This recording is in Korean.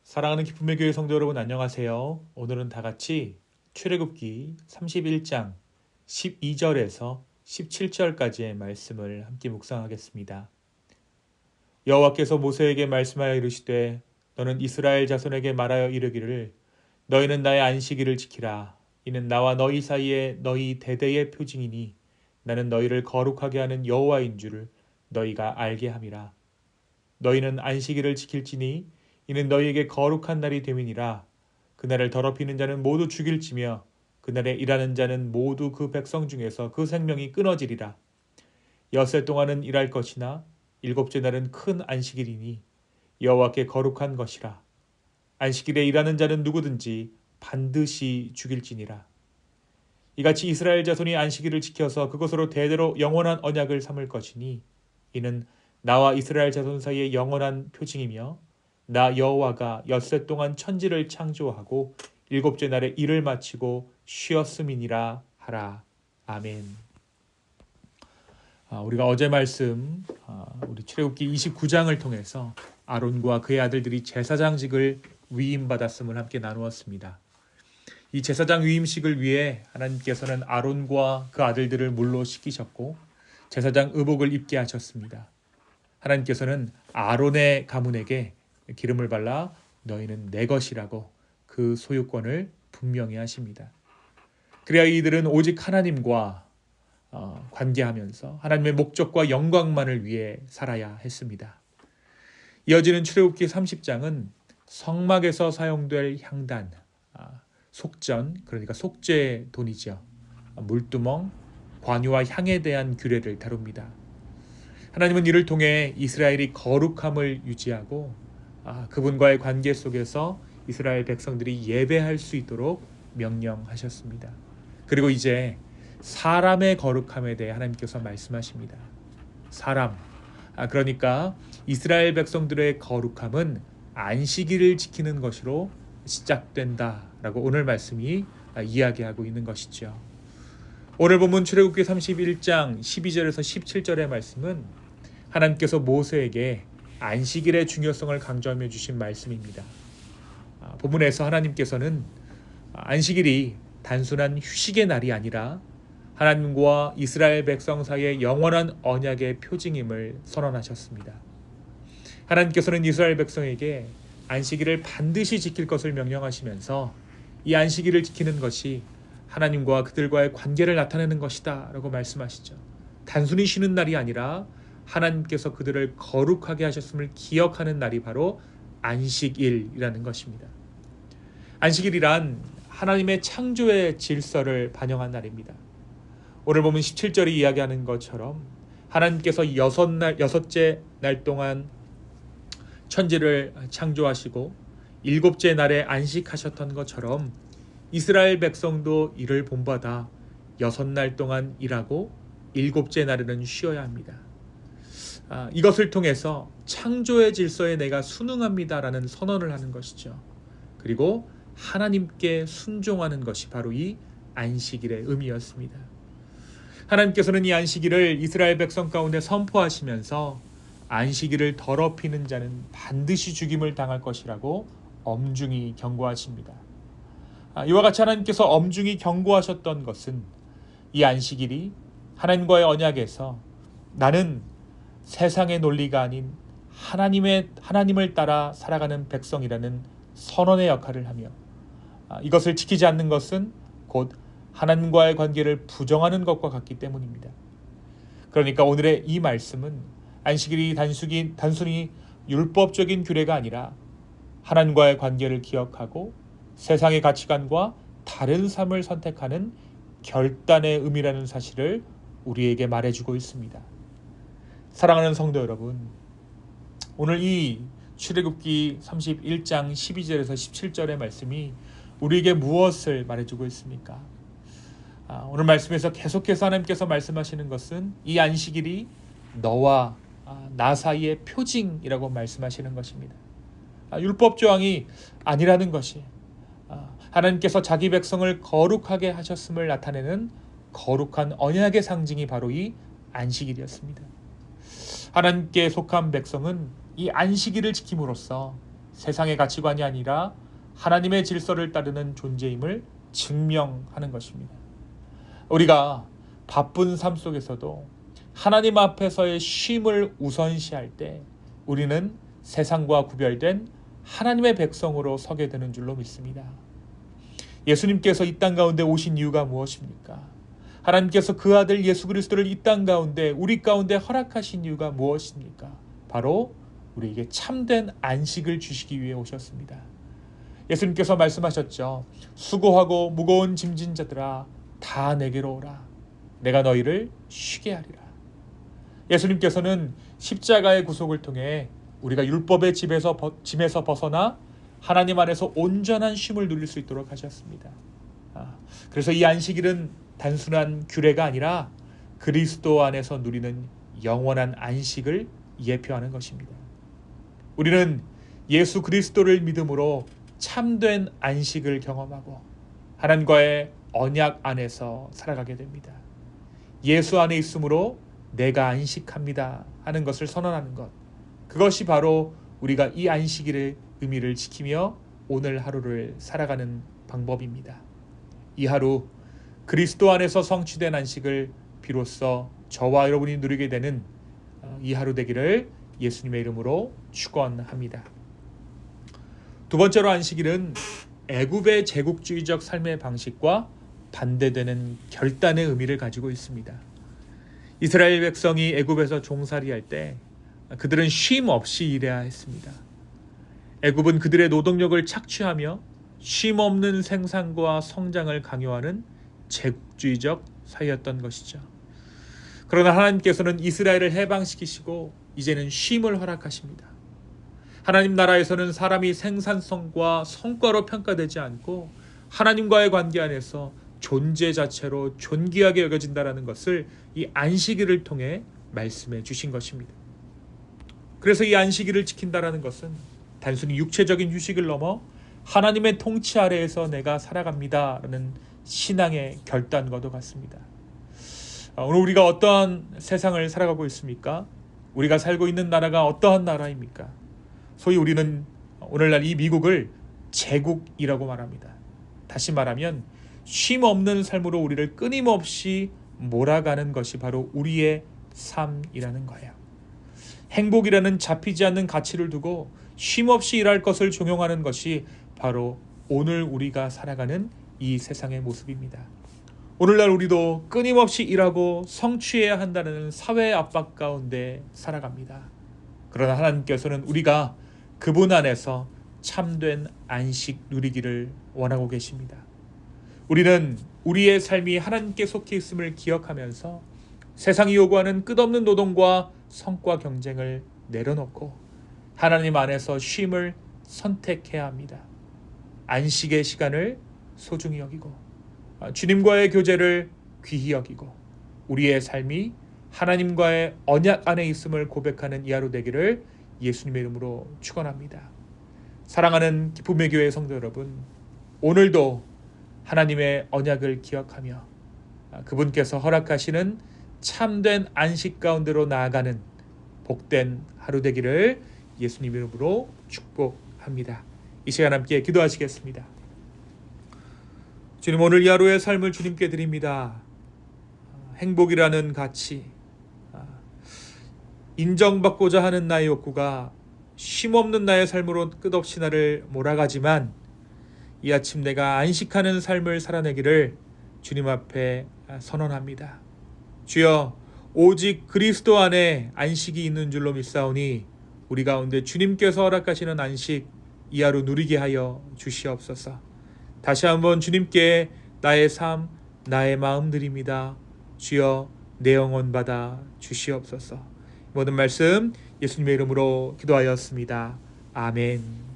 사랑하는 기쁨의 교회 성도 여러분 안녕하세요. 오늘은 다 같이 출애굽기 31장 12절에서 17절까지의 말씀을 함께 묵상하겠습니다. 여호와께서 모세에게 말씀하여 이르시되 너는 이스라엘 자손에게 말하여 이르기를 너희는 나의 안식일을 지키라. 이는 나와 너희 사이에 너희 대대의 표징이니 나는 너희를 거룩하게 하는 여호와인 줄을 너희가 알게 함이라. 너희는 안식일을 지킬지니 이는 너희에게 거룩한 날이 됨이니라. 그날을 더럽히는 자는 모두 죽일지며 그날에 일하는 자는 모두 그 백성 중에서 그 생명이 끊어지리라. 엿새 동안은 일할 것이나 일곱째 날은 큰 안식일이니 여호와께 거룩한 것이라. 안식일에 일하는 자는 누구든지 반드시 죽일지니라. 이같이 이스라엘 자손이 안식일을 지켜서 그것으로 대대로 영원한 언약을 삼을 것이니 이는 나와 이스라엘 자손 사이의 영원한 표징이며 나 여호와가 엿새 동안 천지를 창조하고 일곱째 날에 일을 마치고 쉬었음이니라 하라. 아멘. 우리가 어제 말씀 우리 출애굽기 29장을 통해서 아론과 그의 아들들이 제사장직을 위임받았음을 함께 나누었습니다. 이 제사장 위임식을 위해 하나님께서는 아론과 그 아들들을 물로 씻기셨고 제사장 의복을 입게 하셨습니다. 하나님께서는 아론의 가문에게 기름을 발라 너희는 내 것이라고 그 소유권을 분명히 하십니다. 그래야 이들은 오직 하나님과 관계하면서 하나님의 목적과 영광만을 위해 살아야 했습니다. 이어지는 출애굽기 30장은 성막에서 사용될 향단, 속전, 그러니까 속죄 돈이죠. 물두멍, 관유와 향에 대한 규례를 다룹니다. 하나님은 이를 통해 이스라엘이 거룩함을 유지하고 그분과의 관계 속에서 이스라엘 백성들이 예배할 수 있도록 명령하셨습니다. 그리고 이제 사람의 거룩함에 대해 하나님께서 말씀하십니다. 사람, 그러니까 이스라엘 백성들의 거룩함은 안식일을 지키는 것으로 시작된다라고 오늘 말씀이 이야기하고 있는 것이죠. 오늘 본문 출애굽기 31장 12절에서 17절의 말씀은 하나님께서 모세에게 안식일의 중요성을 강조하며 주신 말씀입니다. 본문에서 하나님께서는 안식일이 단순한 휴식의 날이 아니라 하나님과 이스라엘 백성 사이의 영원한 언약의 표징임을 선언하셨습니다. 하나님께서는 이스라엘 백성에게 안식일을 반드시 지킬 것을 명령하시면서 이 안식일을 지키는 것이 하나님과 그들과의 관계를 나타내는 것이다 라고 말씀하시죠. 단순히 쉬는 날이 아니라 하나님께서 그들을 거룩하게 하셨음을 기억하는 날이 바로 안식일이라는 것입니다. 안식일이란 하나님의 창조의 질서를 반영한 날입니다. 오늘 보면 17절이 이야기하는 것처럼 하나님께서 여섯째 날 동안 천지를 창조하시고 일곱째 날에 안식하셨던 것처럼 이스라엘 백성도 이를 본받아 6날 동안 일하고 일곱째 날에는 쉬어야 합니다. 이것을 통해서 창조의 질서에 내가 순응합니다라는 선언을 하는 것이죠. 그리고 하나님께 순종하는 것이 바로 이 안식일의 의미였습니다. 하나님께서는 이 안식일을 이스라엘 백성 가운데 선포하시면서 안식일을 더럽히는 자는 반드시 죽임을 당할 것이라고 엄중히 경고하십니다. 이와 같이 하나님께서 엄중히 경고하셨던 것은 이 안식일이 하나님과의 언약에서 나는 세상의 논리가 아닌 하나님을 따라 살아가는 백성이라는 선언의 역할을 하며 이것을 지키지 않는 것은 곧 하나님과의 관계를 부정하는 것과 같기 때문입니다. 그러니까 오늘의 이 말씀은 안식일이 단순히 율법적인 규례가 아니라 하나님과의 관계를 기억하고 세상의 가치관과 다른 삶을 선택하는 결단의 의미라는 사실을 우리에게 말해주고 있습니다. 사랑하는 성도 여러분, 오늘 이 출애굽기 31장 12절에서 17절의 말씀이 우리에게 무엇을 말해주고 있습니까? 오늘 말씀에서 계속해서 하나님께서 말씀하시는 것은 이 안식일이 너와 나 사이의 표징이라고 말씀하시는 것입니다. 율법 조항이 아니라는 것이 하나님께서 자기 백성을 거룩하게 하셨음을 나타내는 거룩한 언약의 상징이 바로 이 안식일이었습니다. 하나님께 속한 백성은 이 안식일을 지킴으로써 세상의 가치관이 아니라 하나님의 질서를 따르는 존재임을 증명하는 것입니다. 우리가 바쁜 삶 속에서도 하나님 앞에서의 쉼을 우선시할 때 우리는 세상과 구별된 하나님의 백성으로 서게 되는 줄로 믿습니다. 예수님께서 이 땅 가운데 오신 이유가 무엇입니까? 하나님께서 그 아들 예수 그리스도를 이 땅 가운데 우리 가운데 허락하신 이유가 무엇입니까? 바로 우리에게 참된 안식을 주시기 위해 오셨습니다. 예수님께서 말씀하셨죠. 수고하고 무거운 짐진 자들아 다 내게로 오라. 내가 너희를 쉬게 하리라. 예수님께서는 십자가의 구속을 통해 우리가 율법의 짐에서 벗어나 하나님 안에서 온전한 쉼을 누릴 수 있도록 하셨습니다. 그래서 이 안식일은 단순한 규례가 아니라 그리스도 안에서 누리는 영원한 안식을 예표하는 것입니다. 우리는 예수 그리스도를 믿음으로 참된 안식을 경험하고 하나님과의 언약 안에서 살아가게 됩니다. 예수 안에 있으므로 내가 안식합니다 하는 것을 선언하는 것, 그것이 바로 우리가 이 안식일의 의미를 지키며 오늘 하루를 살아가는 방법입니다. 이 하루 그리스도 안에서 성취된 안식을 비로소 저와 여러분이 누리게 되는 이 하루 되기를 예수님의 이름으로 축원합니다. 두 번째로 안식일은 애굽의 제국주의적 삶의 방식과 반대되는 결단의 의미를 가지고 있습니다. 이스라엘 백성이 애굽에서 종살이할 때 그들은 쉼 없이 일해야 했습니다. 애굽은 그들의 노동력을 착취하며 쉼 없는 생산과 성장을 강요하는 제국주의적 사회였던 것이죠. 그러나 하나님께서는 이스라엘을 해방시키시고 이제는 쉼을 허락하십니다. 하나님 나라에서는 사람이 생산성과 성과로 평가되지 않고 하나님과의 관계 안에서 존재 자체로 존귀하게 여겨진다는 것을 이 안식일을 통해 말씀해 주신 것입니다. 그래서 이 안식일을 지킨다는 것은 단순히 육체적인 휴식을 넘어 하나님의 통치 아래에서 내가 살아갑니다라는 신앙의 결단과도 같습니다. 오늘 우리가 어떠한 세상을 살아가고 있습니까? 우리가 살고 있는 나라가 어떠한 나라입니까? 소위 우리는 오늘날 이 미국을 제국이라고 말합니다. 다시 말하면 쉼 없는 삶으로 우리를 끊임없이 몰아가는 것이 바로 우리의 삶이라는 거예요. 행복이라는 잡히지 않는 가치를 두고 쉼 없이 일할 것을 종용하는 것이 바로 오늘 우리가 살아가는 이 세상의 모습입니다. 오늘날 우리도 끊임없이 일하고 성취해야 한다는 사회의 압박 가운데 살아갑니다. 그러나 하나님께서는 우리가 그분 안에서 참된 안식 누리기를 원하고 계십니다. 우리는 우리의 삶이 하나님께 속해 있음을 기억하면서 세상이 요구하는 끝없는 노동과 성과 경쟁을 내려놓고 하나님 안에서 쉼을 선택해야 합니다. 안식의 시간을 소중히 여기고 주님과의 교제를 귀히 여기고 우리의 삶이 하나님과의 언약 안에 있음을 고백하는 이 하루 되기를 예수님의 이름으로 축원합니다. 사랑하는 기쁨의 교회 성도 여러분, 오늘도 하나님의 언약을 기억하며 그분께서 허락하시는 참된 안식 가운데로 나아가는 복된 하루 되기를 예수님 이름으로 축복합니다. 이 시간 함께 기도하시겠습니다. 주님, 오늘 이 하루의 삶을 주님께 드립니다. 행복이라는 가치, 인정받고자 하는 나의 욕구가 쉼없는 나의 삶으로 끝없이 나를 몰아가지만 이 아침 내가 안식하는 삶을 살아내기를 주님 앞에 선언합니다. 주여, 오직 그리스도 안에 안식이 있는 줄로 믿사오니 우리 가운데 주님께서 허락하시는 안식 이 하루 누리게 하여 주시옵소서. 다시 한번 주님께 나의 삶, 나의 마음 드립니다. 주여, 내 영혼 받아 주시옵소서. 모든 말씀 예수님의 이름으로 기도하였습니다. 아멘.